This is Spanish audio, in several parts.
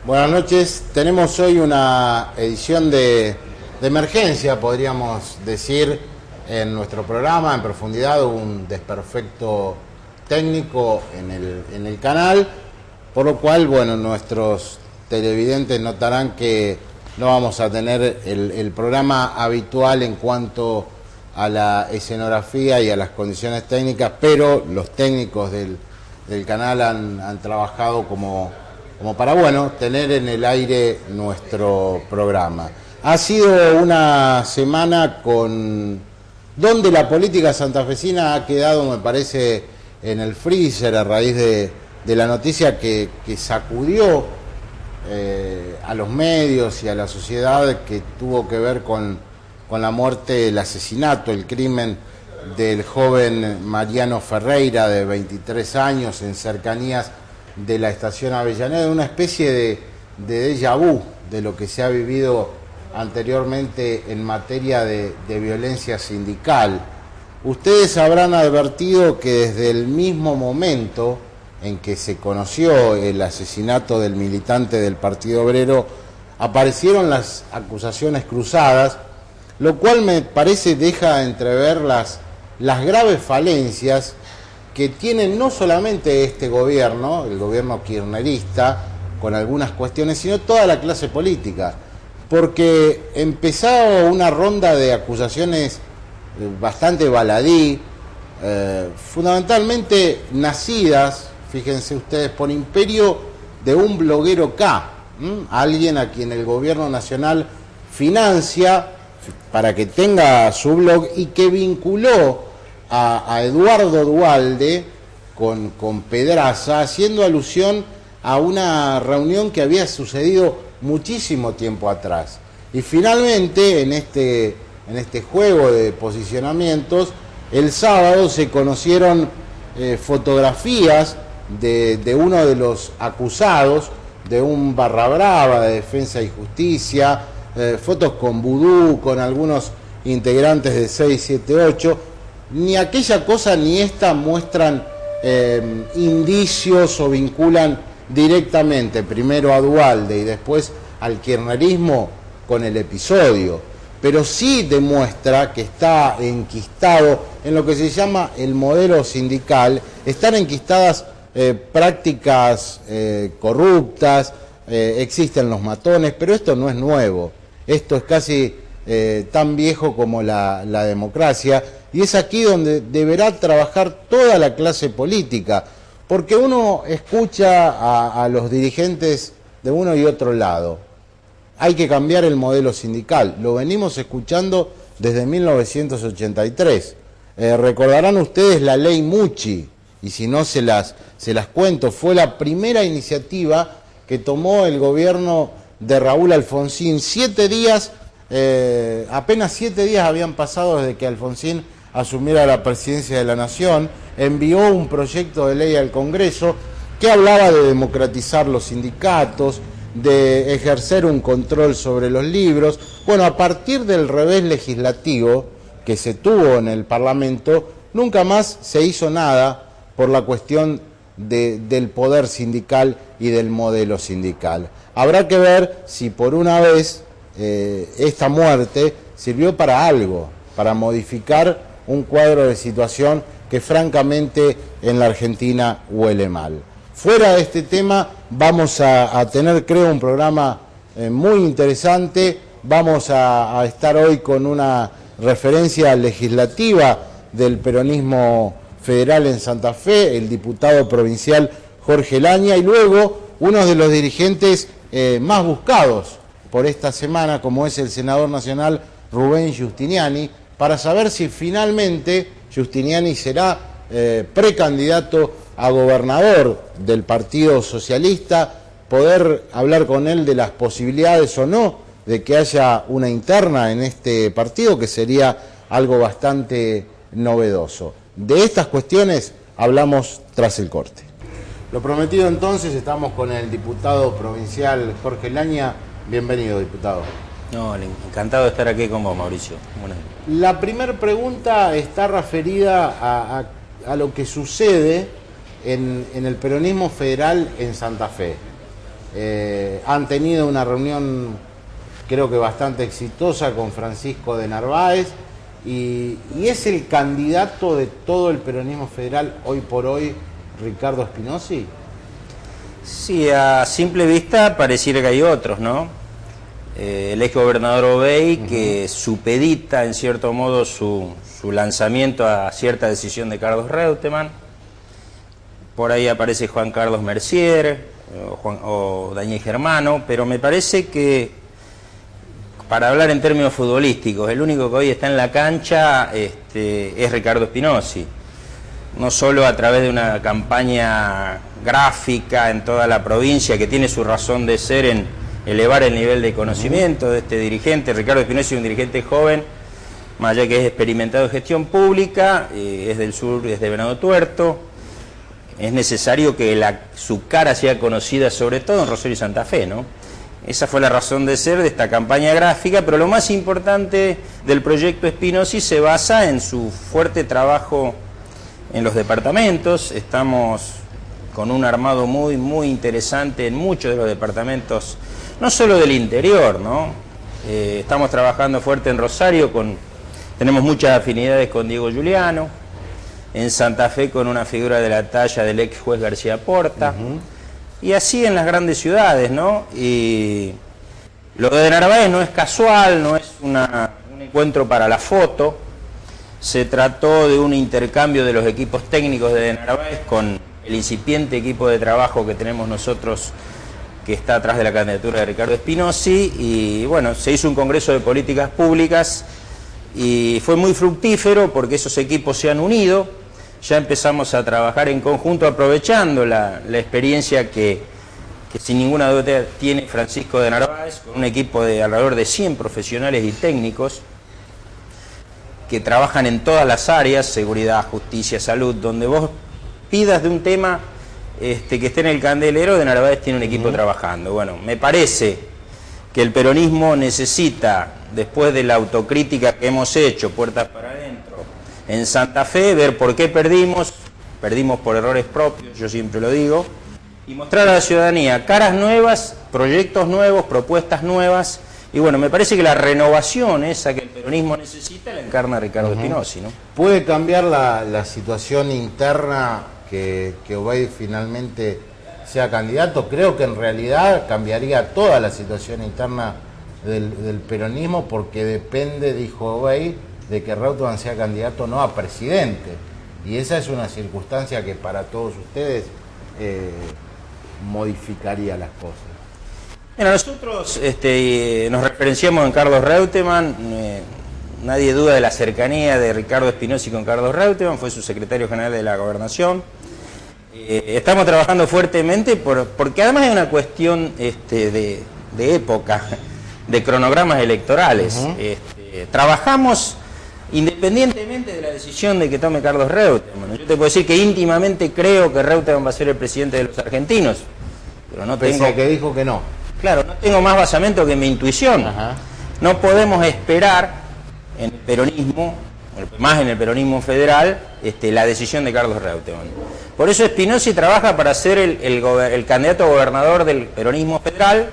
Buenas noches. Tenemos hoy una edición de emergencia, podríamos decir, en nuestro programa, en profundidad, un desperfecto técnico en el canal, por lo cual, bueno, nuestros televidentes notarán que no vamos a tener el programa habitual en cuanto a la escenografía y a las condiciones técnicas, pero los técnicos del canal han trabajado como para, bueno, tener en el aire nuestro programa. Ha sido una semana donde la política santafesina ha quedado, me parece, en el freezer a raíz de la noticia que sacudió a los medios y a la sociedad, que tuvo que ver con la muerte, el asesinato, el crimen del joven Mariano Ferreira, de 23 años, en cercanías de la estación Avellaneda, una especie de déjà vu de lo que se ha vivido anteriormente en materia de violencia sindical. Ustedes habrán advertido que desde el mismo momento en que se conoció el asesinato del militante del Partido Obrero, aparecieron las acusaciones cruzadas, lo cual me parece deja entrever las graves falencias que tiene no solamente este gobierno, el gobierno kirchnerista, con algunas cuestiones, sino toda la clase política, porque empezó una ronda de acusaciones bastante baladí, fundamentalmente nacidas, fíjense ustedes, por imperio de un bloguero K, alguien a quien el gobierno nacional financia para que tenga su blog y que vinculó a Eduardo Duhalde con Pedraza, haciendo alusión a una reunión que había sucedido muchísimo tiempo atrás. Y finalmente, en este juego de posicionamientos, el sábado se conocieron fotografías de uno de los acusados, de un barra brava de Defensa y Justicia, fotos con vudú, con algunos integrantes de 678. Ni aquella cosa ni esta muestran indicios o vinculan directamente primero a Duhalde y después al kirchnerismo con el episodio, pero sí demuestra que está enquistado en lo que se llama el modelo sindical, están enquistadas prácticas corruptas, existen los matones, pero esto no es nuevo, esto es casi tan viejo como la democracia, y es aquí donde deberá trabajar toda la clase política, porque uno escucha a los dirigentes de uno y otro lado. Hay que cambiar el modelo sindical, lo venimos escuchando desde 1983. Recordarán ustedes la ley Mucci, y si no se las cuento, fue la primera iniciativa que tomó el gobierno de Raúl Alfonsín. Apenas 7 días habían pasado desde que Alfonsín asumiera la presidencia de la Nación, envió un proyecto de ley al Congreso que hablaba de democratizar los sindicatos, de ejercer un control sobre los libros. Bueno, a partir del revés legislativo que se tuvo en el Parlamento, nunca más se hizo nada por la cuestión del poder sindical y del modelo sindical. Habrá que ver si por una vez esta muerte sirvió para algo, para modificar un cuadro de situación que francamente en la Argentina huele mal. Fuera de este tema vamos a tener, creo, un programa muy interesante. Vamos a estar hoy con una referencia legislativa del peronismo federal en Santa Fe, el diputado provincial Jorge Laña, y luego uno de los dirigentes más buscados por esta semana, como es el senador nacional Rubén Giustiniani, para saber si finalmente Giustiniani será precandidato a gobernador del Partido Socialista, poder hablar con él de las posibilidades o no de que haya una interna en este partido, que sería algo bastante novedoso. De estas cuestiones hablamos tras el corte. Lo prometido entonces, estamos con el diputado provincial Jorge Laña. Bienvenido, diputado. No, encantado de estar aquí con vos, Mauricio. Bueno. La primera pregunta está referida a lo que sucede en el peronismo federal en Santa Fe. Han tenido una reunión creo que bastante exitosa con Francisco de Narváez y es el candidato de todo el peronismo federal hoy por hoy, Ricardo Spinozzi. Sí, a simple vista pareciera que hay otros, ¿no? El ex gobernador Obey, que supedita en cierto modo su lanzamiento a cierta decisión de Carlos Reutemann. Por ahí aparece Juan Carlos Mercier o Daniel Germano, pero me parece que, para hablar en términos futbolísticos, el único que hoy está en la cancha es Ricardo Spinozzi. No solo a través de una campaña gráfica en toda la provincia, que tiene su razón de ser en elevar el nivel de conocimiento de este dirigente. Ricardo Spinozzi es un dirigente joven, más allá que es experimentado en gestión pública, es del sur, es de Venado Tuerto. Es necesario que su cara sea conocida sobre todo en Rosario y Santa Fe, ¿no? Esa fue la razón de ser de esta campaña gráfica, pero lo más importante del proyecto Spinozzi se basa en su fuerte trabajo en los departamentos. Estamos con un armado muy interesante en muchos de los departamentos, no solo del interior, ¿no? Estamos trabajando fuerte en Rosario, tenemos muchas afinidades con Diego Giuliano, en Santa Fe con una figura de la talla del ex juez García Porta, y así en las grandes ciudades, ¿no? Y lo de Narváez no es casual, no es un encuentro para la foto. Se trató de un intercambio de los equipos técnicos de Narváez con el incipiente equipo de trabajo que tenemos nosotros, que está atrás de la candidatura de Ricardo Spinozzi, y bueno, se hizo un congreso de políticas públicas y fue muy fructífero porque esos equipos se han unido. Ya empezamos a trabajar en conjunto aprovechando la experiencia que sin ninguna duda tiene Francisco de Narváez, con un equipo de alrededor de 100 profesionales y técnicos que trabajan en todas las áreas, seguridad, justicia, salud. Donde vos pidas de un tema que esté en el candelero, de Narváez tiene un equipo trabajando. Bueno, me parece que el peronismo necesita, después de la autocrítica que hemos hecho, puertas para adentro, en Santa Fe, ver por qué perdimos por errores propios, yo siempre lo digo, y mostrar a la ciudadanía caras nuevas, proyectos nuevos, propuestas nuevas. Y bueno, me parece que la renovación esa que el peronismo necesita la encarna Ricardo Spinozzi, ¿no? ¿Puede cambiar la situación interna que Obey finalmente sea candidato? Creo que en realidad cambiaría toda la situación interna del peronismo, porque depende, dijo Obey, de que Reutemann sea candidato no a presidente. Y esa es una circunstancia que para todos ustedes modificaría las cosas. Bueno, nosotros nos referenciamos en Carlos Reutemann. Nadie duda de la cercanía de Ricardo Spinozzi con Carlos Reutemann, fue su secretario general de la Gobernación. Estamos trabajando fuertemente porque además hay una cuestión de época, de cronogramas electorales. Trabajamos independientemente de la decisión de que tome Carlos Reutemann. Yo te puedo decir que íntimamente creo que Reutemann va a ser el presidente de los argentinos, pero no tengo... Pese a que dijo que no. Claro, no tengo más basamento que mi intuición. No podemos esperar en el peronismo, más en el peronismo federal, la decisión de Carlos Reutemann. Por eso Spinozzi trabaja para ser el candidato a gobernador del peronismo federal,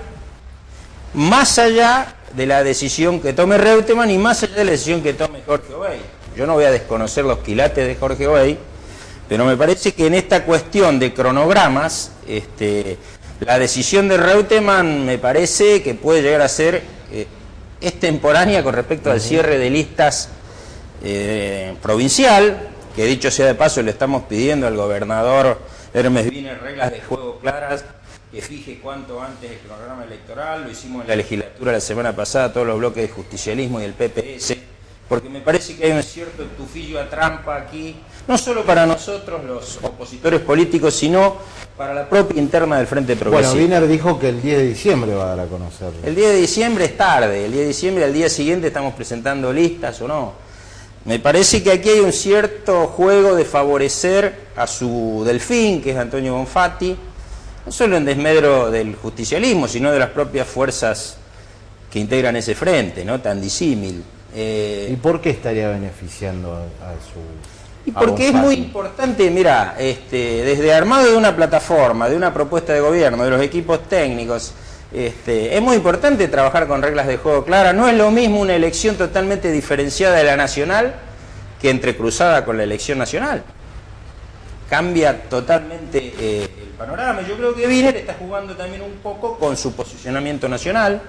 más allá de la decisión que tome Reutemann y más allá de la decisión que tome Jorge Obey. Yo no voy a desconocer los quilates de Jorge Obey, pero me parece que en esta cuestión de cronogramas, la decisión de Reutemann me parece que puede llegar a ser extemporánea con respecto al cierre de listas provincial, que dicho sea de paso le estamos pidiendo al gobernador Hermes Wiener reglas de juego claras, que fije cuanto antes el programa electoral. Lo hicimos en la legislatura la semana pasada, todos los bloques de justicialismo y el PPS, porque me parece que hay un cierto tufillo a trampa aquí, no solo para nosotros los opositores políticos, sino para la propia interna del Frente Progresista. Bueno, Wiener dijo que el 10 de diciembre va a dar a conocer. El 10 de diciembre es tarde, el 10 de diciembre al día siguiente estamos presentando listas o no. Me parece que aquí hay un cierto juego de favorecer a su delfín, que es Antonio Bonfatti, no solo en desmedro del justicialismo, sino de las propias fuerzas que integran ese frente, ¿no? Tan disímil. ¿Y por qué estaría beneficiando a su...? Y porque es muy importante, mira, desde armado de una plataforma, de una propuesta de gobierno, de los equipos técnicos, es muy importante trabajar con reglas de juego claras. No es lo mismo una elección totalmente diferenciada de la nacional que entrecruzada con la elección nacional. Cambia totalmente el panorama. Yo creo que Wiener está jugando también un poco con su posicionamiento nacional.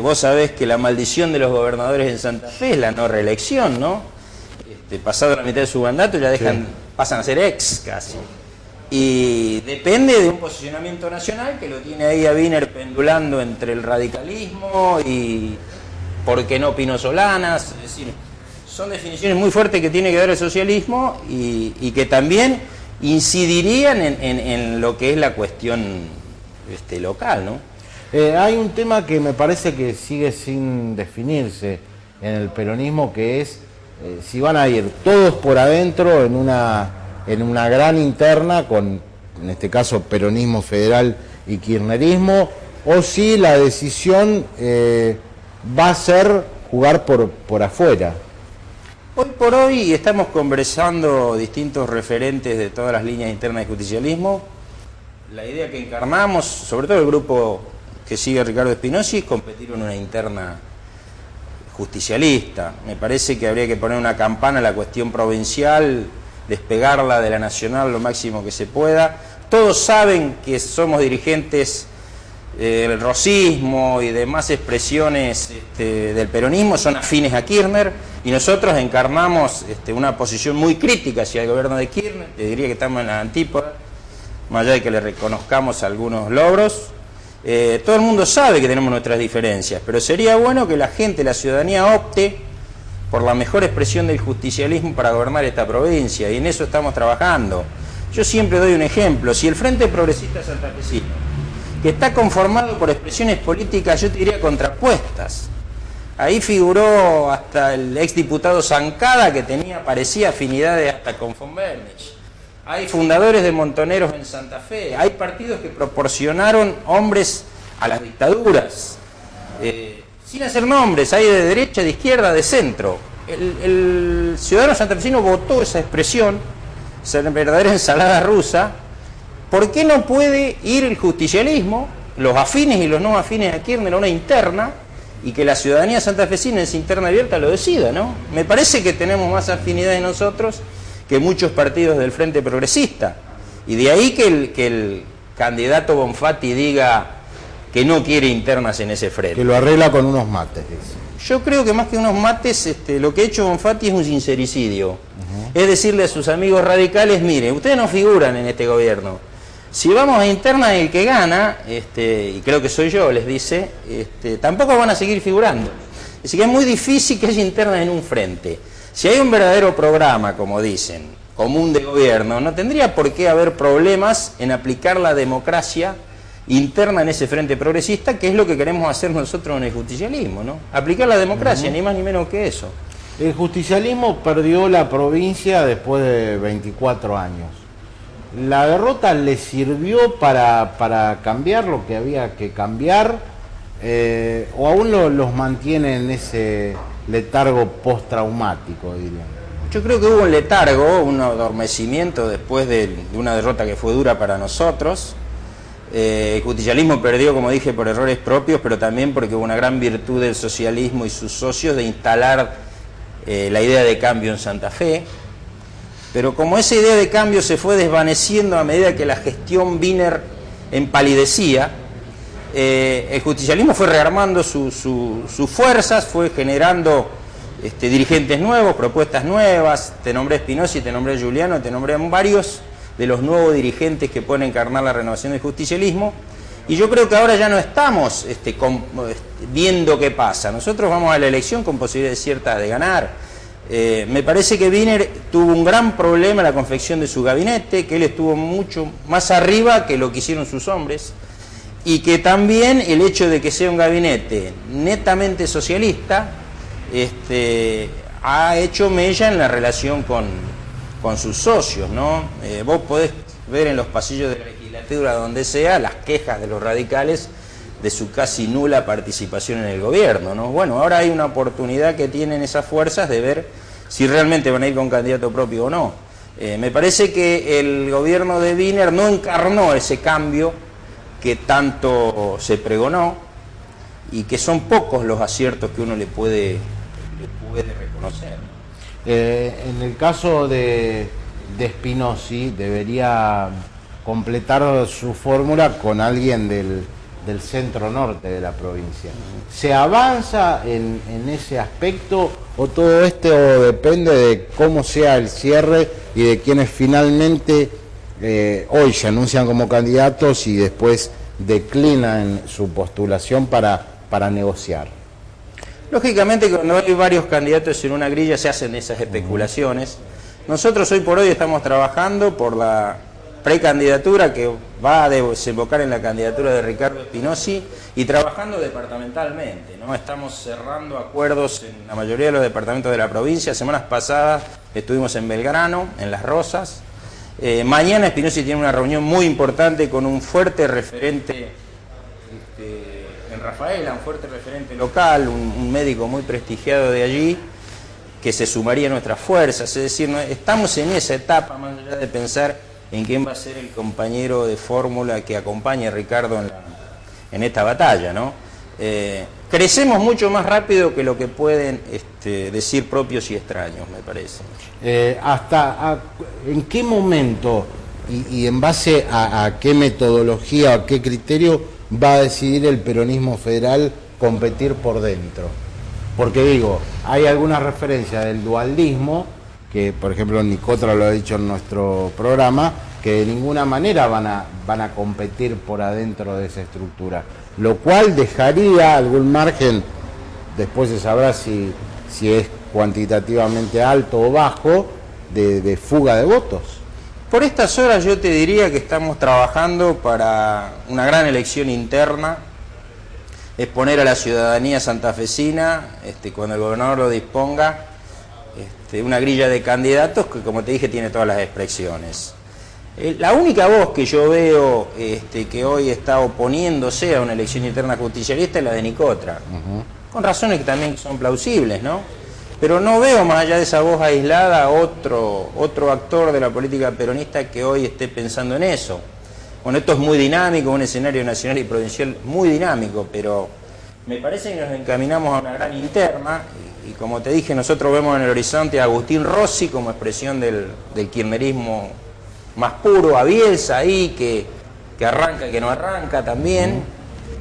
Vos sabés que la maldición de los gobernadores en Santa Fe es la no reelección, ¿no? Pasado la mitad de su mandato ya pasan a ser ex casi. Y depende de un posicionamiento nacional que lo tiene ahí a Wiener pendulando entre el radicalismo y, ¿por qué no, Pino Solanas? Es decir, son definiciones muy fuertes que tiene que dar el socialismo y que también incidirían en lo que es la cuestión local, ¿no? Hay un tema que me parece que sigue sin definirse en el peronismo, que es si van a ir todos por adentro en una gran interna con, en este caso, peronismo federal y kirchnerismo, o si la decisión va a ser jugar por afuera. Hoy por hoy estamos conversando distintos referentes de todas las líneas internas de justicialismo. La idea que encarnamos, sobre todo el grupo que sigue Ricardo Espinosi, es competir en una interna justicialista. Me parece que habría que poner una campana a la cuestión provincial, despegarla de la nacional lo máximo que se pueda. Todos saben que somos dirigentes del rosismo y demás expresiones del peronismo, son afines a Kirchner, y nosotros encarnamos una posición muy crítica hacia el gobierno de Kirchner. Te diría que estamos en la antípoda, más allá de que le reconozcamos algunos logros. Todo el mundo sabe que tenemos nuestras diferencias, pero sería bueno que la gente, la ciudadanía, opte por la mejor expresión del justicialismo para gobernar esta provincia, y en eso estamos trabajando. Yo siempre doy un ejemplo. Si el Frente Progresista Santafesino, que está conformado por expresiones políticas, yo te diría, contrapuestas, ahí figuró hasta el exdiputado Zancada, que parecía afinidades hasta con von Bernich. Hay fundadores de Montoneros en Santa Fe, hay partidos que proporcionaron hombres a las dictaduras, sin hacer nombres, hay de derecha, de izquierda, de centro. El ciudadano santafesino votó esa expresión, esa verdadera ensalada rusa. ¿Por qué no puede ir el justicialismo, los afines y los no afines a Kirchner, a una interna, y que la ciudadanía santafesina en esa interna abierta lo decida, ¿no? Me parece que tenemos más afinidades nosotros que muchos partidos del Frente Progresista, y de ahí que el candidato Bonfatti diga que no quiere internas en ese frente. Que lo arregla con unos mates, dice. Yo creo que más que unos mates, lo que ha hecho Bonfatti es un sincericidio. Es decirle a sus amigos radicales: mire, ustedes no figuran en este gobierno. Si vamos a internas, el que gana, y creo que soy yo, les dice, tampoco van a seguir figurando. Así que es muy difícil que haya internas en un frente. Si hay un verdadero programa, como dicen, común de gobierno, no tendría por qué haber problemas en aplicar la democracia interna en ese frente progresista, que es lo que queremos hacer nosotros en el justicialismo, ¿no? Aplicar la democracia, ni más ni menos que eso. El justicialismo perdió la provincia después de 24 años. ¿La derrota le sirvió para cambiar lo que había que cambiar? ¿O aún los mantiene en ese letargo postraumático, dirían? Yo creo que hubo un letargo, un adormecimiento después de una derrota que fue dura para nosotros. El justicialismo perdió, como dije, por errores propios, pero también porque hubo una gran virtud del socialismo y sus socios de instalar la idea de cambio en Santa Fe. Pero como esa idea de cambio se fue desvaneciendo a medida que la gestión Wiener empalidecía, el justicialismo fue rearmando sus fuerzas, fue generando dirigentes nuevos, propuestas nuevas. Te nombré Espinosi, te nombré Giuliano, te nombré varios de los nuevos dirigentes que pueden encarnar la renovación del justicialismo. Y yo creo que ahora ya no estamos viendo qué pasa. Nosotros vamos a la elección con posibilidades ciertas de ganar. Me parece que Wiener tuvo un gran problema en la confección de su gabinete, que él estuvo mucho más arriba que lo que hicieron sus hombres, y que también el hecho de que sea un gabinete netamente socialista ha hecho mella en la relación con sus socios, ¿no? Vos podés ver en los pasillos de la legislatura, donde sea, las quejas de los radicales de su casi nula participación en el gobierno, ¿no? Bueno, ahora hay una oportunidad que tienen esas fuerzas de ver si realmente van a ir con candidato propio o no. Me parece que el gobierno de Wiener no encarnó ese cambio que tanto se pregonó y que son pocos los aciertos que uno le puede reconocer. En el caso de Spinozzi, debería completar su fórmula con alguien del centro norte de la provincia. ¿Se avanza en ese aspecto o todo esto depende de cómo sea el cierre y de quienes finalmente hoy se anuncian como candidatos y después declinan su postulación para negociar? Lógicamente, cuando hay varios candidatos en una grilla se hacen esas especulaciones. Nosotros hoy por hoy estamos trabajando por la precandidatura que va a desembocar en la candidatura de Ricardo Spinozzi y trabajando departamentalmente, ¿no? Estamos cerrando acuerdos en la mayoría de los departamentos de la provincia. Semanas pasadas estuvimos en Belgrano, en Las Rosas. Mañana Spinozzi tiene una reunión muy importante con un fuerte referente en Rafaela, un fuerte referente local, un médico muy prestigiado de allí, que se sumaría a nuestras fuerzas. Es decir, estamos en esa etapa, más allá de pensar en quién va a ser el compañero de fórmula que acompañe a Ricardo en esta batalla, ¿no? Crecemos mucho más rápido que lo que pueden decir propios y extraños, me parece. ¿En qué momento y en base a qué metodología, a qué criterio va a decidir el peronismo federal competir por dentro? Porque digo, hay algunas referencias del dualdismo, que por ejemplo Nicotra lo ha dicho en nuestro programa, que de ninguna manera van a competir por adentro de esa estructura, lo cual dejaría algún margen, después se sabrá si es cuantitativamente alto o bajo, de fuga de votos. Por estas horas yo te diría que estamos trabajando para una gran elección interna, exponer a la ciudadanía santafesina, cuando el gobernador lo disponga, una grilla de candidatos que, como te dije, tiene todas las expresiones. La única voz que yo veo que hoy está oponiéndose a una elección interna justicialista es la de Nicotra, con razones que también son plausibles, ¿no? Pero no veo más allá de esa voz aislada otro actor de la política peronista que hoy esté pensando en eso. Bueno, esto es muy dinámico, un escenario nacional y provincial muy dinámico, pero me parece que nos encaminamos a una gran interna y como te dije, nosotros vemos en el horizonte a Agustín Rossi como expresión del kirchnerismo más puro, a Bielsa ahí, que arranca y que no arranca también.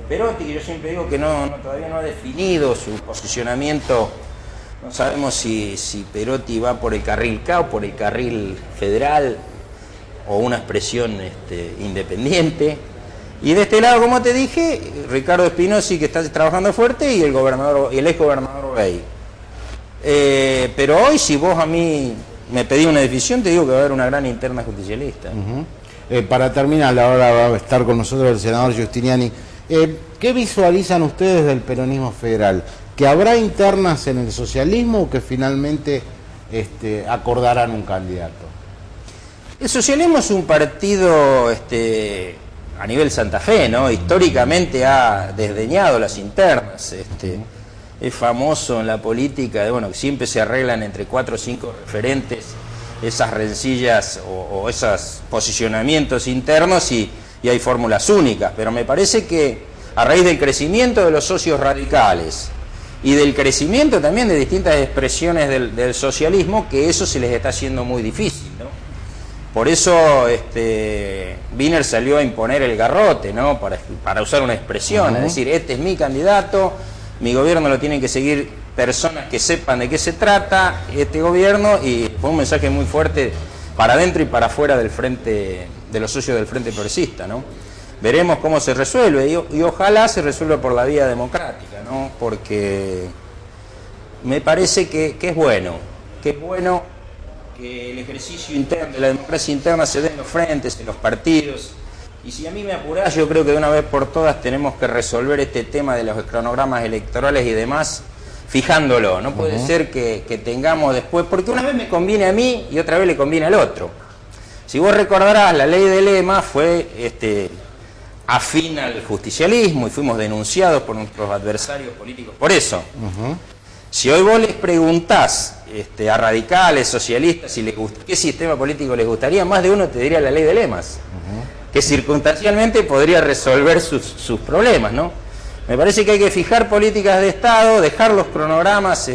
Perotti, que yo siempre digo que todavía no ha definido su posicionamiento. No sabemos si Perotti va por el carril K o por el carril federal o una expresión independiente. Y de este lado, como te dije, Ricardo Spinozzi, que está trabajando fuerte, y el ex gobernador Bey. Pero hoy, si vos a mí me pedís una decisión, te digo que va a haber una gran interna justicialista. Para terminar, ahora va a estar con nosotros el senador Giustiniani. ¿Qué visualizan ustedes del peronismo federal? ¿Que habrá internas en el socialismo o que finalmente acordarán un candidato? El socialismo es un partido a nivel Santa Fe, ¿no? Históricamente ha desdeñado las internas. Es famoso en la política que siempre se arreglan entre 4 o 5 referentes esas rencillas o esos posicionamientos internos y hay fórmulas únicas. Pero me parece que a raíz del crecimiento de los socios radicales y del crecimiento también de distintas expresiones del socialismo, que eso se les está haciendo muy difícil, ¿no? Por eso Wiener salió a imponer el garrote, ¿no? Para usar una expresión, es decir, este es mi candidato, mi gobierno lo tienen que seguir personas que sepan de qué se trata este gobierno, y fue un mensaje muy fuerte para adentro y para afuera del frente, de los socios del Frente Progresista, ¿no? Veremos cómo se resuelve y ojalá se resuelva por la vía democrática, ¿no? Porque me parece que es bueno que el ejercicio interno, de la democracia interna se dé en los frentes, en los partidos. Y si a mí me apurás, yo creo que de una vez por todas tenemos que resolver este tema de los cronogramas electorales y demás, fijándolo. No puede ser que tengamos después, porque una vez me conviene a mí y otra vez le conviene al otro. Si vos recordarás, la ley de Lema fue afín al justicialismo y fuimos denunciados por nuestros adversarios políticos por eso. Si hoy vos les preguntás a radicales, socialistas, si les gusta, qué sistema político les gustaría, más de uno te diría la ley de lemas, que circunstancialmente podría resolver sus problemas, ¿no? Me parece que hay que fijar políticas de Estado, dejar los cronogramas,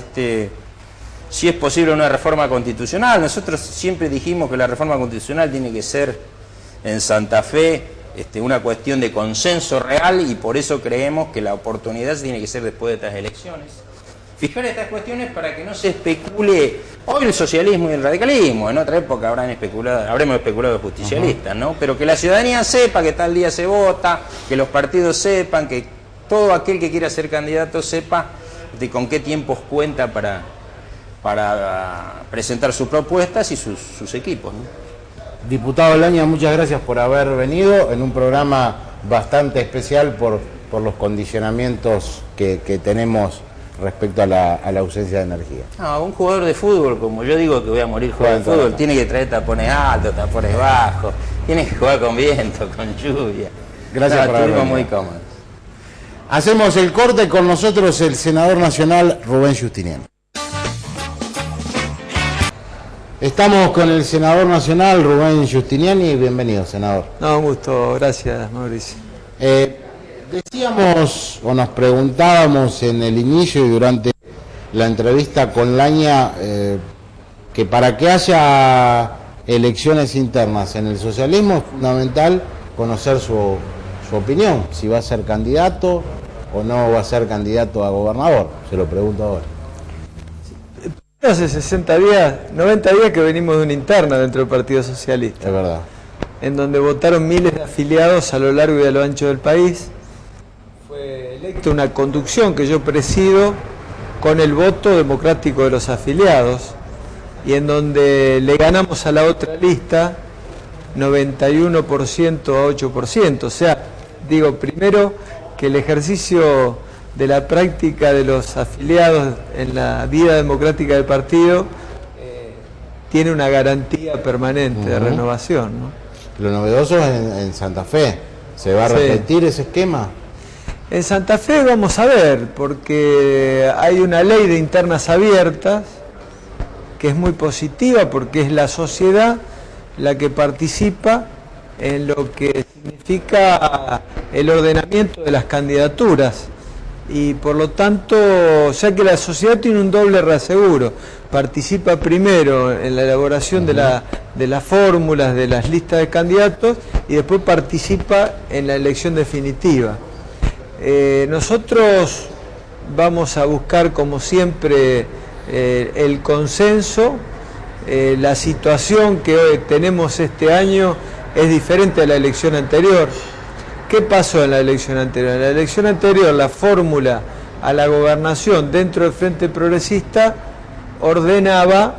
si es posible una reforma constitucional. Nosotros siempre dijimos que la reforma constitucional tiene que ser en Santa Fe una cuestión de consenso real, y por eso creemos que la oportunidad tiene que ser después de estas elecciones. Fijar estas cuestiones para que no se especule. Hoy el socialismo y el radicalismo, en otra época habremos especulado justicialistas, ¿no? Pero que la ciudadanía sepa que tal día se vota, que los partidos sepan, que todo aquel que quiera ser candidato sepa de con qué tiempos cuenta para presentar sus propuestas y sus equipos, ¿no? Diputado Laña, muchas gracias por haber venido en un programa bastante especial por los condicionamientos que tenemos respecto a la ausencia de energía. No, un jugador de fútbol, como yo digo que voy a morir jugando de fútbol, tiene que traer tapones altos, tapones bajos, tiene que jugar con viento, con lluvia. Gracias por haber venido. Muy cómodo. Hacemos el corte, con nosotros el senador nacional Rubén Giustiniani. Estamos con el senador nacional Rubén Giustiniani. Bienvenido, senador. No, un gusto. Gracias, Mauricio. Decíamos o nos preguntábamos en el inicio y durante la entrevista con Laña que para que haya elecciones internas en el socialismo es fundamental conocer su opinión, si va a ser candidato o no va a ser candidato a gobernador. Se lo pregunto ahora. Hace 60 días, 90 días que venimos de una interna dentro del Partido Socialista. Es verdad. En donde votaron miles de afiliados a lo largo y a lo ancho del país. Fue electa una conducción que yo presido con el voto democrático de los afiliados, y en donde le ganamos a la otra lista 91% a 8%. O sea, digo, primero que el ejercicio de la práctica de los afiliados en la vida democrática del partido tiene una garantía permanente de renovación, ¿no? Lo novedoso es en Santa Fe. ¿Se va a repetir ese esquema? En Santa Fe vamos a ver, porque hay una ley de internas abiertas que es muy positiva, porque es la sociedad la que participa en lo que significa el ordenamiento de las candidaturas, y por lo tanto, o sea que la sociedad tiene un doble reaseguro: participa primero en la elaboración de las fórmulas de las listas de candidatos, y después participa en la elección definitiva. Nosotros vamos a buscar, como siempre, el consenso. La situación que hoy tenemos este año es diferente a la elección anterior. ¿Qué pasó en la elección anterior? En la elección anterior, la fórmula a la gobernación dentro del Frente Progresista ordenaba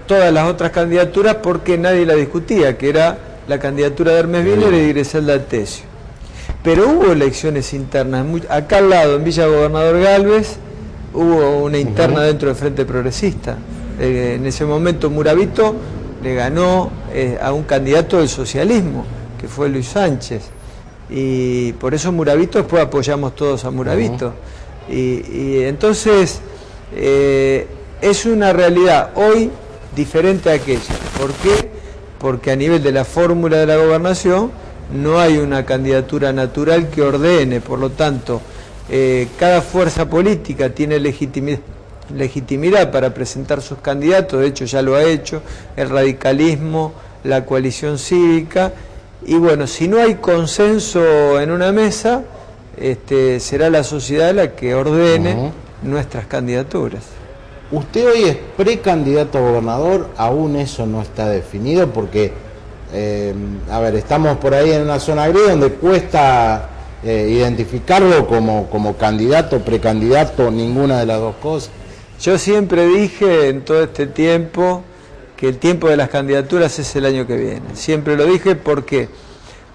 todas las otras candidaturas porque nadie la discutía, que era la candidatura de Hermes Wiener y de Griselda Tesio. Pero hubo elecciones internas. Acá al lado, en Villa Gobernador Galvez, hubo una interna dentro del Frente Progresista. En ese momento Muravito le ganó a un candidato del socialismo, que fue Luis Sánchez. Y por eso Muravito, después apoyamos todos a Muravito. Y entonces es una realidad hoy diferente a aquella. ¿Por qué? Porque a nivel de la fórmula de la gobernación no hay una candidatura natural que ordene. Por lo tanto, cada fuerza política tiene legitimidad para presentar sus candidatos. De hecho ya lo ha hecho el radicalismo, la coalición cívica. Y bueno, si no hay consenso en una mesa, será la sociedad la que ordene nuestras candidaturas. Usted hoy es precandidato a gobernador, aún eso no está definido, porque, a ver, estamos por ahí en una zona gris donde cuesta identificarlo como candidato, precandidato, ninguna de las dos cosas. Yo siempre dije en todo este tiempo que el tiempo de las candidaturas es el año que viene. Siempre lo dije. ¿Por qué?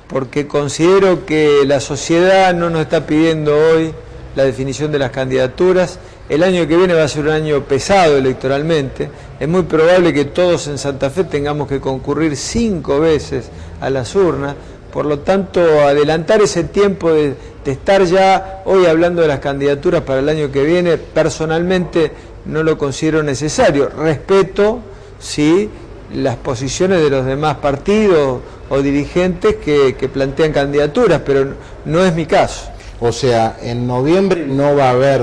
Porque considero que la sociedad no nos está pidiendo hoy la definición de las candidaturas. El año que viene va a ser un año pesado electoralmente. Es muy probable que todos en Santa Fe tengamos que concurrir 5 veces a las urnas, Por lo tanto, adelantar ese tiempo de estar ya hoy hablando de las candidaturas para el año que viene, personalmente no lo considero necesario. Respeto, sí, las posiciones de los demás partidos o dirigentes que plantean candidaturas, pero no es mi caso. O sea, en noviembre no va a haber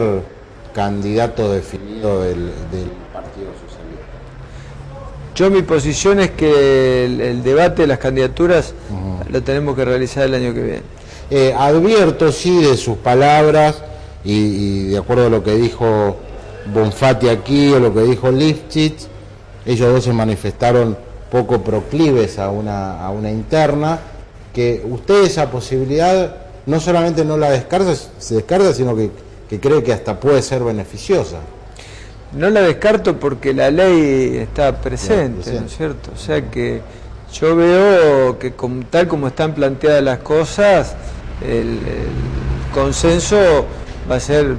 candidato definido del Partido Socialista. Yo mi posición es que el debate de las candidaturas lo tenemos que realizar el año que viene. Advierto, sí, de sus palabras y de acuerdo a lo que dijo Bonfatti aquí o lo que dijo Lifchitz, ellos dos se manifestaron poco proclives a una interna, que usted esa posibilidad no solamente no la descarta, sino que cree que hasta puede ser beneficiosa. No la descarto porque la ley está presente, ¿no es cierto? O sea que yo veo que tal como están planteadas las cosas, el consenso va a ser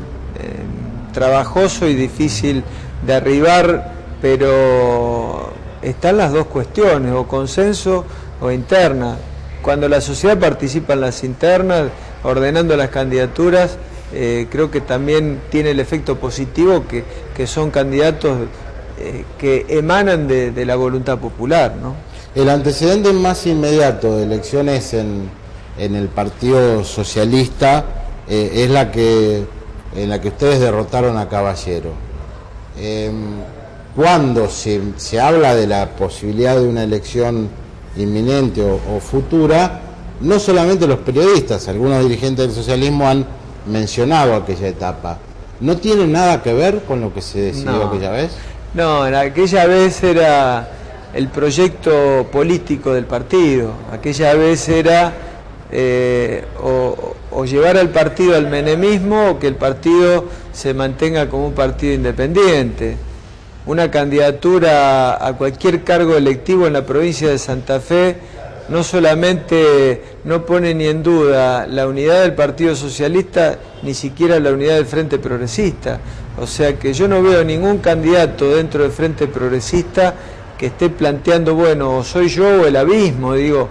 trabajoso y difícil de arribar, pero están las dos cuestiones, o consenso o interna. Cuando la sociedad participa en las internas, ordenando las candidaturas, creo que también tiene el efecto positivo que son candidatos que emanan de la voluntad popular, ¿no? El antecedente más inmediato de elecciones en el Partido Socialista es en la que ustedes derrotaron a Caballero. Cuando se habla de la posibilidad de una elección inminente o futura, no solamente los periodistas, algunos dirigentes del socialismo han mencionado aquella etapa. ¿No tiene nada que ver con lo que se decidió aquella vez? No, en aquella vez era el proyecto político del partido. Aquella vez era o llevar al partido al menemismo o que el partido se mantenga como un partido independiente. Una candidatura a cualquier cargo electivo en la provincia de Santa Fe no solamente no pone ni en duda la unidad del Partido Socialista, ni siquiera la unidad del Frente Progresista. O sea que yo no veo ningún candidato dentro del Frente Progresista que esté planteando, bueno, o soy yo o el abismo, digo,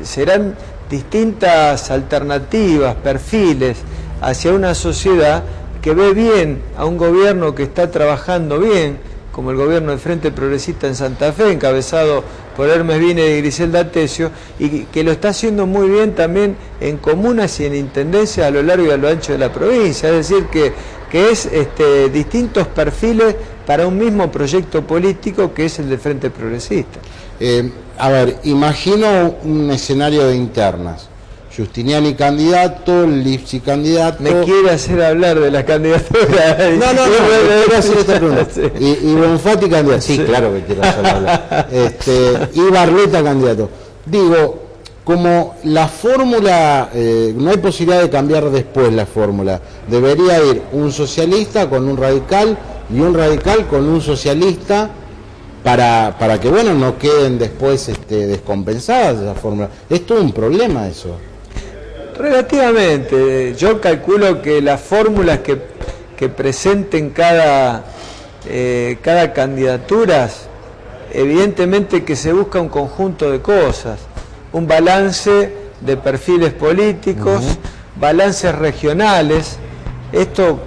serán distintas alternativas, perfiles hacia una sociedad que ve bien a un gobierno que está trabajando bien, como el gobierno del Frente Progresista en Santa Fe, encabezado por Hermes Vine y Griselda Tesio, y que lo está haciendo muy bien también en comunas y en intendencias a lo largo y a lo ancho de la provincia, es decir, que es distintos perfiles para un mismo proyecto político que es el del Frente Progresista. A ver, imagino un escenario de internas. Justiniani candidato, Lipsi candidato. Me quiere hacer hablar de la candidatura. No, quiero hacer esta pregunta. Y Bonfatti candidato. Sí, claro que quiero hacer hablar. Y Barletta candidato. Digo, como la fórmula, no hay posibilidad de cambiar después la fórmula. Debería ir un socialista con un radical y un radical con un socialista para que, bueno, no queden después descompensadas esa fórmula. Es todo un problema eso. Relativamente, yo calculo que las fórmulas que presenten cada candidatura, evidentemente que se busca un conjunto de cosas, un balance de perfiles políticos, balances regionales. Esto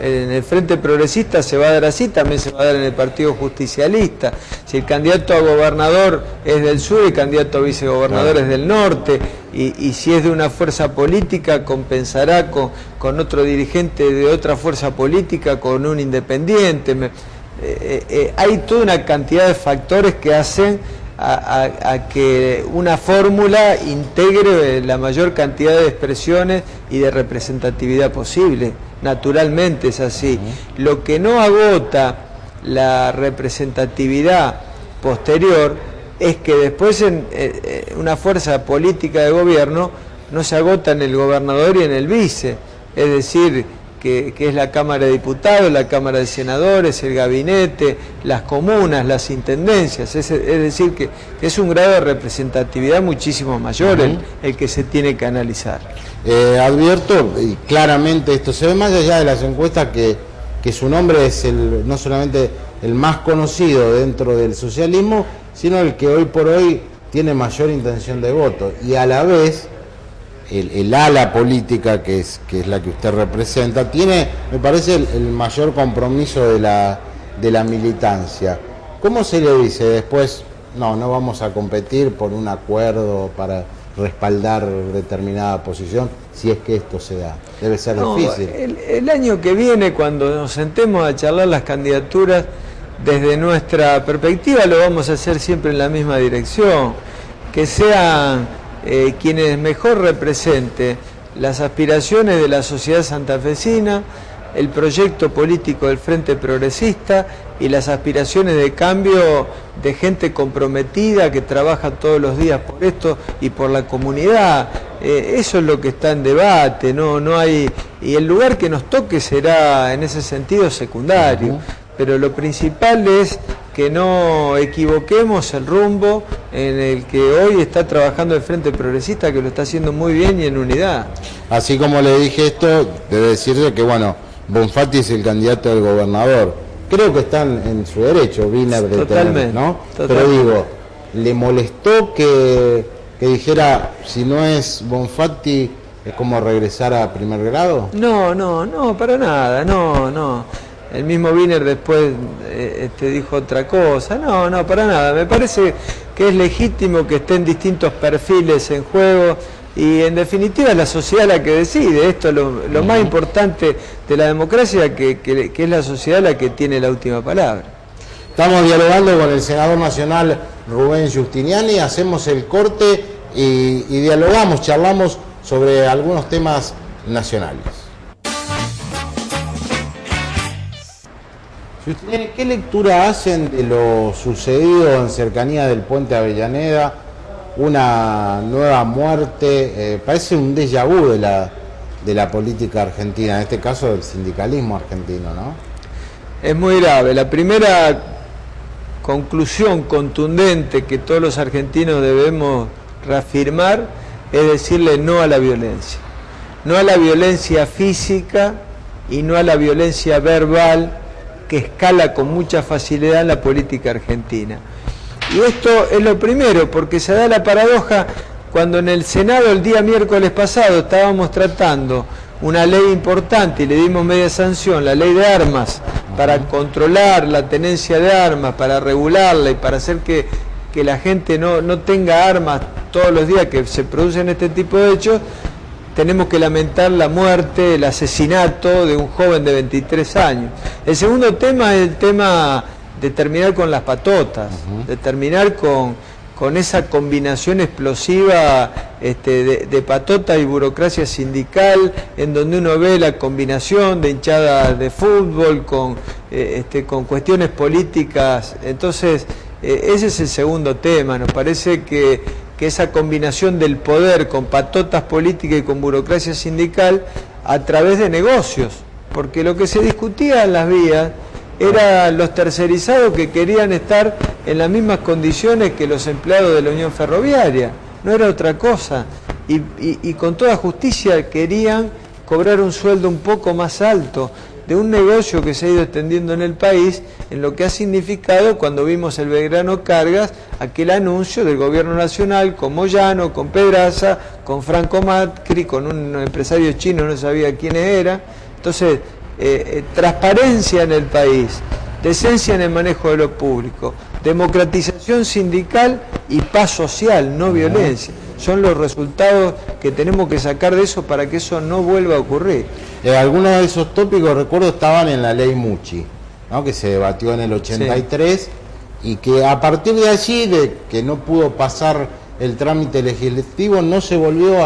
en el Frente Progresista se va a dar así, también se va a dar en el Partido Justicialista. Si el candidato a gobernador es del sur, el candidato a vicegobernador es del norte, y si es de una fuerza política, compensará con otro dirigente de otra fuerza política, con un independiente. Hay toda una cantidad de factores que hacen a que una fórmula integre la mayor cantidad de expresiones y de representatividad posible. Naturalmente es así. Lo que no agota la representatividad posterior es que después en una fuerza política de gobierno no se agota en el gobernador y en el vice, es decir, que es la Cámara de Diputados, la Cámara de Senadores, el gabinete, las comunas, las intendencias, es decir, que es un grado de representatividad muchísimo mayor el que se tiene que analizar. Advierto, y claramente esto se ve más allá de las encuestas, que su nombre es no solamente el más conocido dentro del socialismo, sino el que hoy por hoy tiene mayor intención de voto, y a la vez el ala política, que es la que usted representa, tiene, me parece, el mayor compromiso de la militancia. ¿Cómo se le dice después, no vamos a competir por un acuerdo para respaldar determinada posición, si es que esto se da? Debe ser difícil. El año que viene, cuando nos sentemos a charlar las candidaturas, desde nuestra perspectiva lo vamos a hacer siempre en la misma dirección, que sean quienes mejor representen las aspiraciones de la sociedad santafesina, el proyecto político del Frente Progresista y las aspiraciones de cambio de gente comprometida que trabaja todos los días por esto y por la comunidad. Eso es lo que está en debate, no hay, y el lugar que nos toque será en ese sentido secundario, pero lo principal es que no equivoquemos el rumbo en el que hoy está trabajando el Frente Progresista, que lo está haciendo muy bien y en unidad. Así como le dije esto, debe decirle que, bueno, Bonfatti es el candidato del gobernador. Creo que están en su derecho, Wiener, de tener, ¿no? Totalmente. Pero digo, ¿le molestó que dijera, si no es Bonfatti, es como regresar a primer grado? No, para nada, no. El mismo Wiener después dijo otra cosa. No, para nada. Me parece que es legítimo que estén distintos perfiles en juego y en definitiva es la sociedad la que decide. Esto es lo más importante de la democracia, que es la sociedad la que tiene la última palabra. Estamos dialogando con el senador nacional Rubén Giustiniani, hacemos el corte y dialogamos, charlamos sobre algunos temas nacionales. ¿Qué lectura hacen de lo sucedido en cercanía del puente Avellaneda? Una nueva muerte, parece un déjà vu de la política argentina, en este caso del sindicalismo argentino, ¿no? Es muy grave. La primera conclusión contundente que todos los argentinos debemos reafirmar es decirle no a la violencia. No a la violencia física y no a la violencia verbal, que escala con mucha facilidad en la política argentina. Y esto es lo primero, porque se da la paradoja cuando en el Senado el día miércoles pasado estábamos tratando una ley importante y le dimos media sanción, la ley de armas, para controlar la tenencia de armas, para regularla y para hacer que la gente no tenga armas todos los días que se producen este tipo de hechos. Tenemos que lamentar la muerte, el asesinato de un joven de 23 años. El segundo tema es el tema de terminar con las patotas, de terminar con esa combinación explosiva de patota y burocracia sindical, en donde uno ve la combinación de hinchadas de fútbol con cuestiones políticas. Entonces, ese es el segundo tema. Nos parece que esa combinación del poder con patotas políticas y con burocracia sindical a través de negocios, porque lo que se discutía en las vías eran los tercerizados que querían estar en las mismas condiciones que los empleados de la Unión Ferroviaria, no era otra cosa, y con toda justicia querían cobrar un sueldo un poco más alto de un negocio que se ha ido extendiendo en el país, en lo que ha significado, cuando vimos el Belgrano Cargas, aquel anuncio del gobierno nacional con Moyano, con Pedraza, con Franco Macri, con un empresario chino, no sabía quiénes eran. Entonces, transparencia en el país, decencia en el manejo de lo público, democratización sindical y paz social, no violencia. Son los resultados que tenemos que sacar de eso para que eso no vuelva a ocurrir. Algunos de esos tópicos, recuerdo, estaban en la ley Mucci, ¿no?, que se debatió en el 83, sí, y que a partir de allí, de que no pudo pasar el trámite legislativo, no se volvieron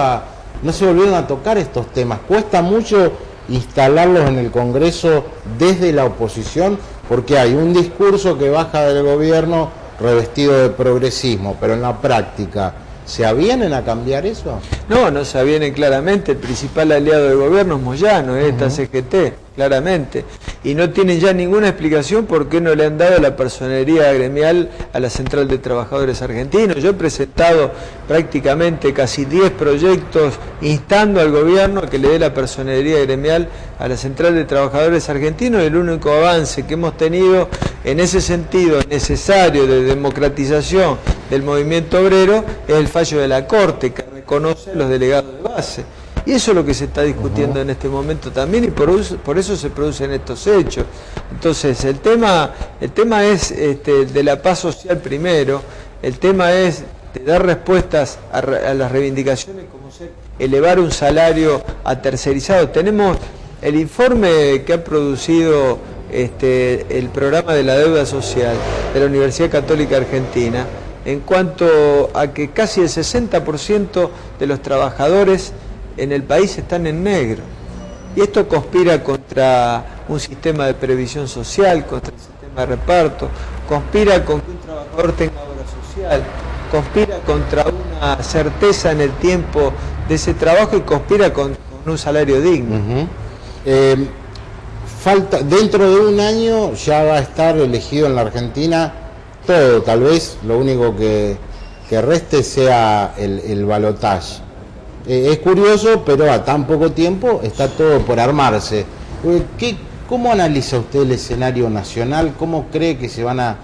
a tocar estos temas. Cuesta mucho instalarlos en el Congreso desde la oposición, porque hay un discurso que baja del gobierno revestido de progresismo, pero en la práctica, ¿se avienen a cambiar eso? No se avienen claramente. El principal aliado del gobierno es Moyano, esta CGT, claramente. Y no tienen ya ninguna explicación por qué no le han dado la personería gremial a la Central de Trabajadores Argentinos. Yo he presentado prácticamente casi 10 proyectos instando al gobierno a que le dé la personería gremial a la Central de Trabajadores Argentinos. El único avance que hemos tenido en ese sentido necesario de democratización del movimiento obrero es el fallo de la Corte, que reconoce a los delegados de base. Y eso es lo que se está discutiendo en este momento también, y por eso se producen estos hechos. Entonces, el tema es de la paz social primero, el tema es de dar respuestas a las reivindicaciones, como ser elevar un salario a tercerizado. Tenemos el informe que ha producido el programa de la deuda social de la Universidad Católica Argentina, en cuanto a que casi el 60% de los trabajadores en el país están en negro. Y esto conspira contra un sistema de previsión social, contra el sistema de reparto, conspira con que un trabajador tenga obra social, conspira contra una certeza en el tiempo de ese trabajo y conspira con un salario digno. Dentro de un año ya va a estar elegido en la Argentina todo, tal vez lo único que reste sea el balotaje. Es curioso, pero a tan poco tiempo está todo por armarse. ¿Cómo analiza usted el escenario nacional? ¿Cómo cree que se van a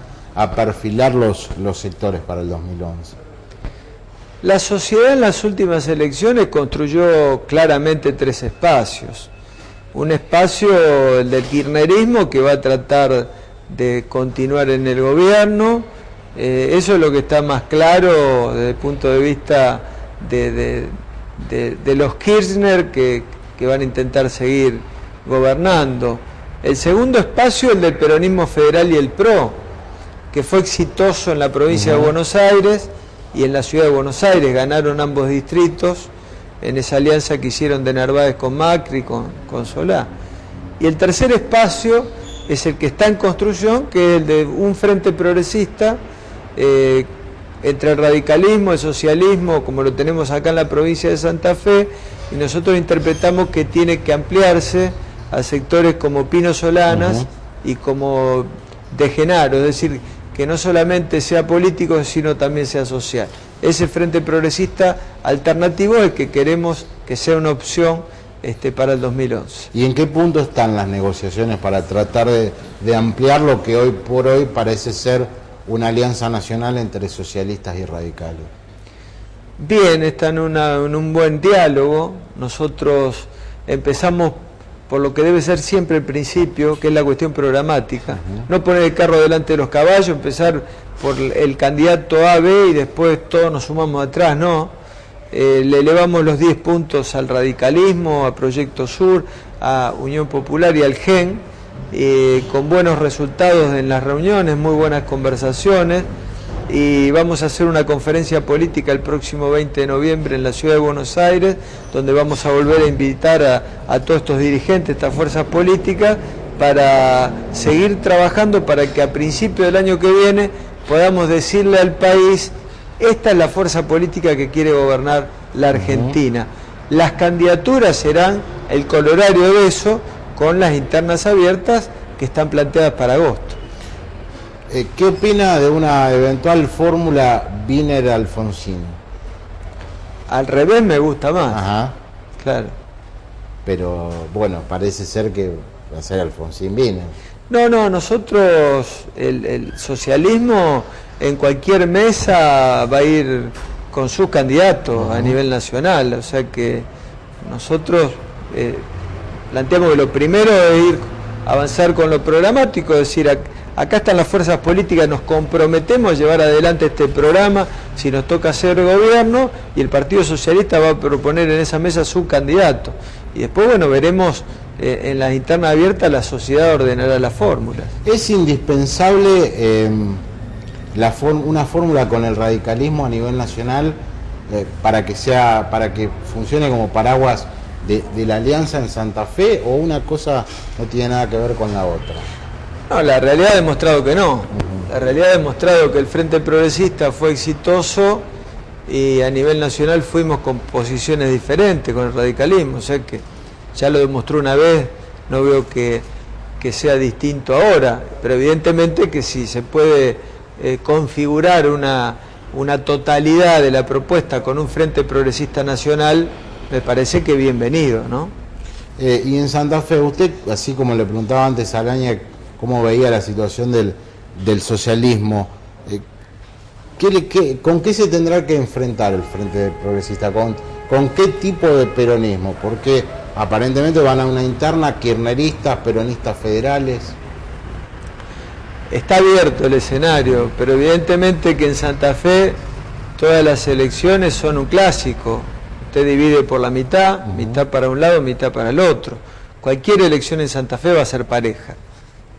perfilar los sectores para el 2011? La sociedad en las últimas elecciones construyó claramente tres espacios. Un espacio, el del kirchnerismo, que va a tratar de continuar en el gobierno. Eso es lo que está más claro desde el punto de vista de los Kirchner que van a intentar seguir gobernando. El segundo espacio, el del peronismo federal y el PRO, que fue exitoso en la provincia de Buenos Aires y en la ciudad de Buenos Aires, ganaron ambos distritos en esa alianza que hicieron de Narváez con Macri, con Solá. Y el tercer espacio es el que está en construcción, que es el de un frente progresista entre el radicalismo, el socialismo, como lo tenemos acá en la provincia de Santa Fe, y nosotros interpretamos que tiene que ampliarse a sectores como Pino Solanas y como De Genaro, es decir, que no solamente sea político, sino también sea social. Ese frente progresista alternativo es el que queremos que sea una opción para el 2011. ¿Y en qué punto están las negociaciones para tratar de ampliar lo que hoy por hoy parece ser una alianza nacional entre socialistas y radicales? Bien, está en un buen diálogo. Nosotros empezamos por lo que debe ser siempre el principio, que es la cuestión programática. No poner el carro delante de los caballos, empezar por el candidato A, B y después todos nos sumamos atrás, no. Le elevamos los 10 puntos al radicalismo, a Proyecto Sur, a Unión Popular y al GEN, con buenos resultados en las reuniones, muy buenas conversaciones, y vamos a hacer una conferencia política el próximo 20 de noviembre en la ciudad de Buenos Aires, donde vamos a volver a invitar a todos estos dirigentes, estas fuerzas políticas, para seguir trabajando para que a principio del año que viene podamos decirle al país: esta es la fuerza política que quiere gobernar la Argentina. Las candidaturas serán el colorario de eso, con las internas abiertas que están planteadas para agosto. ¿Qué opina de una eventual fórmula Wiener-Alfonsín? Al revés me gusta más. Ajá. Claro. Pero bueno, parece ser que va a ser Alfonsín-Wiener. No, nosotros, el socialismo en cualquier mesa va a ir con sus candidatos a nivel nacional, o sea que nosotros planteamos que lo primero es avanzar con lo programático, es decir, acá están las fuerzas políticas, nos comprometemos a llevar adelante este programa si nos toca hacer gobierno, y el Partido Socialista va a proponer en esa mesa su candidato, y después bueno, veremos en las internas abiertas, la sociedad ordenará las fórmulas. ¿Es indispensable una fórmula con el radicalismo a nivel nacional para que funcione como paraguas de la alianza en Santa Fe, o una cosa no tiene nada que ver con la otra? No, la realidad ha demostrado que no. La realidad ha demostrado que el Frente Progresista fue exitoso y a nivel nacional fuimos con posiciones diferentes con el radicalismo, o sea que ya lo demostró una vez, no veo que sea distinto ahora, pero evidentemente que si se puede configurar una totalidad de la propuesta con un Frente Progresista Nacional, me parece que bienvenido, ¿no? Y en Santa Fe, usted, así como le preguntaba antes a Alaña cómo veía la situación del socialismo, ¿Con qué se tendrá que enfrentar el Frente Progresista? ¿Con qué tipo de peronismo? Porque aparentemente van a una interna kirchneristas, peronistas federales. Está abierto el escenario, pero evidentemente que en Santa Fe todas las elecciones son un clásico. Usted divide por la mitad, mitad para un lado, mitad para el otro. Cualquier elección en Santa Fe va a ser pareja.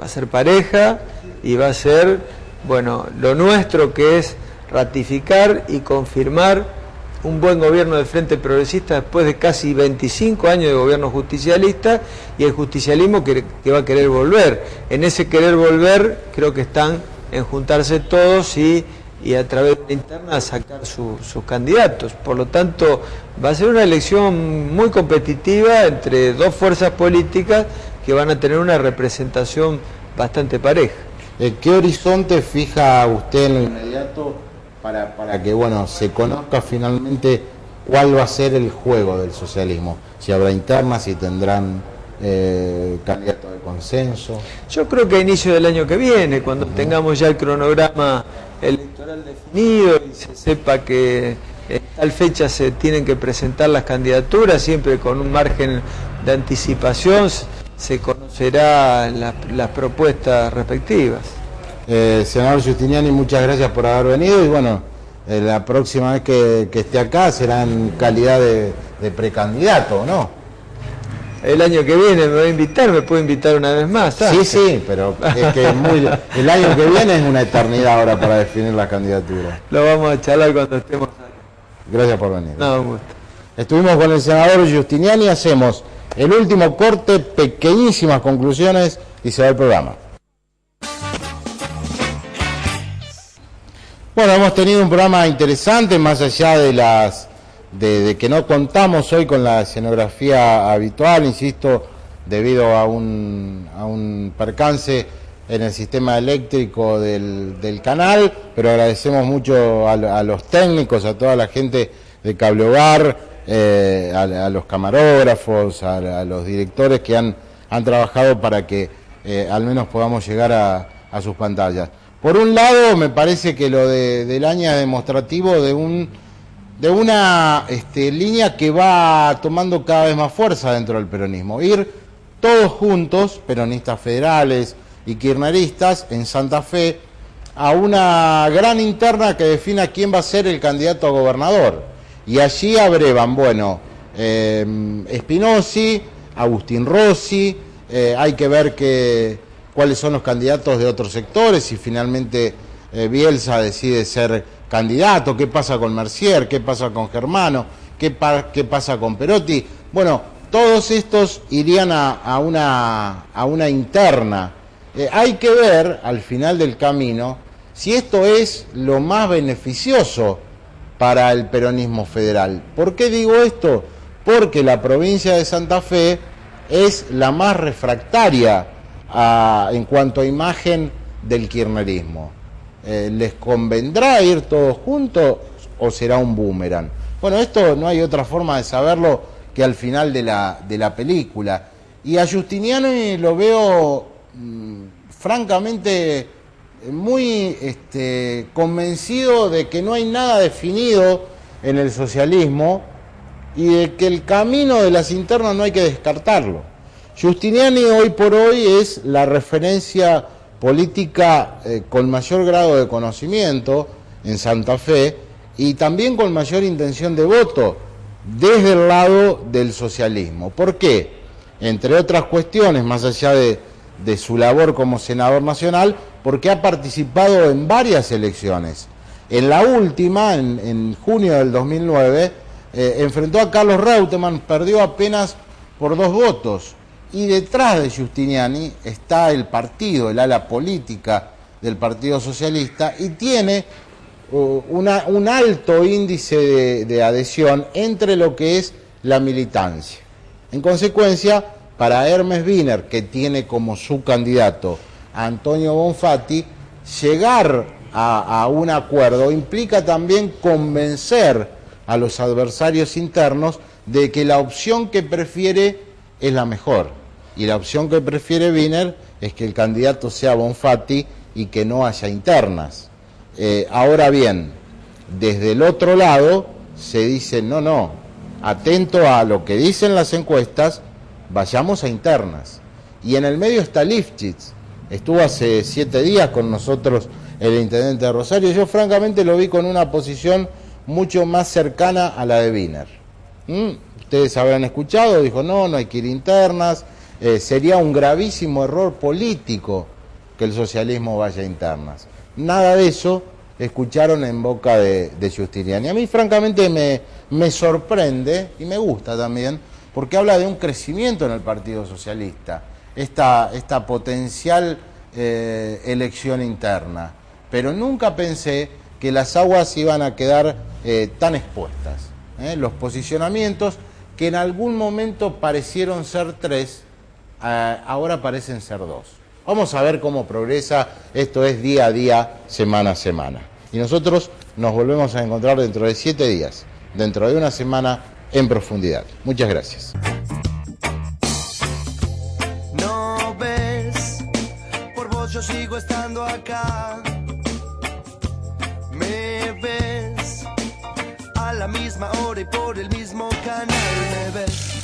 Va a ser pareja y va a ser, bueno, lo nuestro, que es ratificar y confirmar un buen gobierno del Frente Progresista después de casi 25 años de gobierno justicialista, y el justicialismo que va a querer volver. En ese querer volver creo que están en juntarse todos y a través de la interna sacar sus candidatos. Por lo tanto, va a ser una elección muy competitiva entre dos fuerzas políticas que van a tener una representación bastante pareja. ¿Qué horizonte fija usted en lo inmediato para que, bueno, se conozca finalmente cuál va a ser el juego del socialismo? Si habrá internas, si tendrán candidatos de consenso. Yo creo que a inicio del año que viene, cuando tengamos ya el cronograma electoral definido y se sepa que en tal fecha se tienen que presentar las candidaturas, siempre con un margen de anticipación, se conocerá las propuestas respectivas. Senador Giustiniani, muchas gracias por haber venido, y bueno, la próxima vez que esté acá será en calidad de precandidato, ¿no? El año que viene me va a invitar, me puede invitar una vez más, ¿sabes? Sí, pero es que el año que viene es una eternidad ahora para definir la candidatura. Lo vamos a charlar cuando estemos acá. Gracias por venir. No, un gusto. Estuvimos con el senador Giustiniani, hacemos el último corte, pequeñísimas conclusiones y se va el programa. Bueno, hemos tenido un programa interesante, más allá de que no contamos hoy con la escenografía habitual, insisto, debido a un percance en el sistema eléctrico del canal, pero agradecemos mucho a los técnicos, a toda la gente de Cable Hogar, a los camarógrafos, a los directores que han trabajado para que al menos podamos llegar a sus pantallas. Por un lado, me parece que lo del año es demostrativo de una línea que va tomando cada vez más fuerza dentro del peronismo. Ir todos juntos, peronistas federales y kirchneristas, en Santa Fe, a una gran interna que defina quién va a ser el candidato a gobernador. Y allí abrevan, bueno, Spinozzi, Agustín Rossi, hay que ver cuáles son los candidatos de otros sectores, si finalmente Bielsa decide ser candidato, qué pasa con Mercier, qué pasa con Germano, qué pasa con Perotti. Bueno, todos estos irían a una interna. Hay que ver al final del camino si esto es lo más beneficioso para el peronismo federal. ¿Por qué digo esto? Porque la provincia de Santa Fe es la más refractaria en cuanto a imagen del kirchnerismo. ¿Les convendrá ir todos juntos o será un boomerang? Bueno, esto no hay otra forma de saberlo que al final de la película. Y a Giustiniani lo veo francamente muy convencido de que no hay nada definido en el socialismo y de que el camino de las internas no hay que descartarlo. Giustiniani hoy por hoy es la referencia política con mayor grado de conocimiento en Santa Fe y también con mayor intención de voto desde el lado del socialismo. ¿Por qué? Entre otras cuestiones, más allá de su labor como senador nacional, porque ha participado en varias elecciones. En la última, en junio del 2009, enfrentó a Carlos Reutemann, perdió apenas por 2 votos. Y detrás de Giustiniani está el partido, el ala política del Partido Socialista, y tiene un alto índice de adhesión entre lo que es la militancia. En consecuencia, para Hermes Wiener, que tiene como su candidato a Antonio Bonfatti, llegar a un acuerdo implica también convencer a los adversarios internos de que la opción que prefiere es la mejor. Y la opción que prefiere Wiener es que el candidato sea Bonfatti y que no haya internas. Ahora bien, desde el otro lado se dice, no, atento a lo que dicen las encuestas, vayamos a internas. Y en el medio está Lifchitz, estuvo hace 7 días con nosotros el intendente de Rosario. Yo francamente lo vi con una posición mucho más cercana a la de Wiener. Ustedes habrán escuchado, dijo, no hay que ir internas, sería un gravísimo error político que el socialismo vaya a internas. Nada de eso escucharon en boca de Giustiniani. A mí francamente me sorprende y me gusta también, porque habla de un crecimiento en el Partido Socialista, esta potencial elección interna. Pero nunca pensé que las aguas iban a quedar tan expuestas. Los posicionamientos que en algún momento parecieron ser 3, ahora parecen ser 2. Vamos a ver cómo progresa, esto es día a día, semana a semana. Y nosotros nos volvemos a encontrar dentro de 7 días, dentro de una semana, en profundidad. Muchas gracias. No ves, por vos yo sigo estando acá. Me ves a la misma hora y por el mismo canal, me ves.